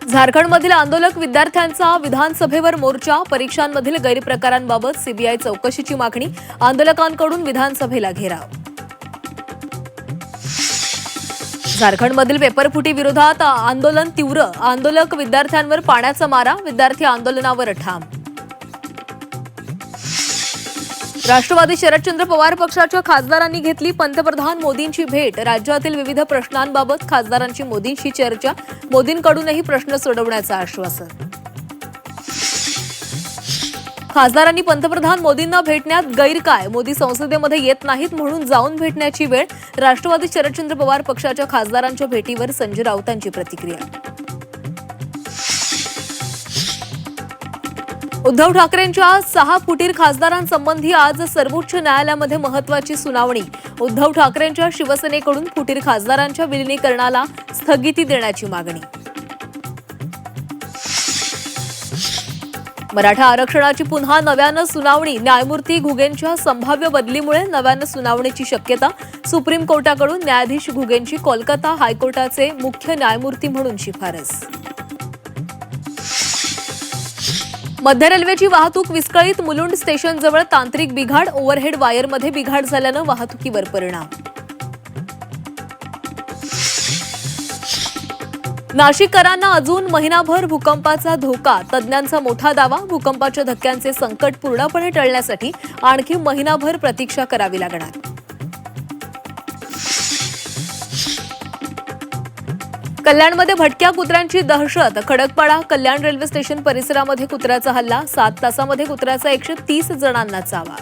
झारखंडमधील आंदोलक विद्यार्थ्यांचा विधानसभेवर मोर्चा. परीक्षांमधील गैरप्रकारांबाबत सीबीआय चौकशीची मागणी. आंदोलकांकडून विधानसभेला घेराव. झारखंडमधील पेपरफुटी विरोधात आंदोलन तीव्र. आंदोलक विद्यार्थ्यांवर पाण्याचा मारा. विद्यार्थी आंदोलनावर ठाम. राष्ट्रवादी शरदचंद्र पवार पक्षाच्या खासदारांनी घेतली पंतप्रधान मोदींची भेट. राज्यातील विविध प्रश्नांबाबत खासदारांची मोदींशी चर्चा. मोदींकडूनही प्रश्न सोडवण्याचं आश्वासन. खासदारांनी पंतप्रधान मोदींना भेटण्यात गैर काय? मोदी संसदेमध्ये येत नाहीत म्हणून जाऊन भेटण्याची वेळ. राष्ट्रवादी शरदचंद्र पवार पक्षाच्या खासदारांच्या भेटीवर संजय राऊतांची प्रतिक्रिया. उद्धव ठाकरेंच्या 6 फुटीर खासदारांसंबंधी आज सर्वोच्च न्यायालयामध्ये महत्त्वाची सुनावणी. उद्धव ठाकरेंच्या शिवसेनेकडून फुटीर खासदारांच्या विलिनीकरणाला स्थगिती देण्याची मागणी. मराठा आरक्षणाची पुन्हा नव्यानं सुनावणी. न्यायमूर्ती घुगेंच्या संभाव्य बदलीमुळे नव्यानं सुनावणीची शक्यता. सुप्रीम कोर्टाकडून न्यायाधीश घुगेंची कोलकाता हायकोर्टाचे मुख्य न्यायमूर्ती म्हणून शिफारस. मध्य रेल्वेची वाहतूक विस्कळीत. मुलुंड स्टेशनजवळ तांत्रिक बिघाड. ओव्हरहेड वायरमध्ये बिघाड झाल्यानं वाहतुकीवर परिणाम. नाशिककरांना अजून महिनाभर भूकंपाचा धोका. तज्ज्ञांचा मोठा दावा. भूकंपाच्या धक्क्यांचे संकट पूर्णपणे टळण्यासाठी आणखी महिनाभर प्रतीक्षा करावी लागणार. कल्याणमध्ये भटक्या कुत्र्यांची दहशत. खडकपाडा कल्याण रेल्वे स्टेशन परिसरामध्ये कुत्र्याचा हल्ला. 7 तासामध्ये कुत्र्याचा 130 जणांना चावा.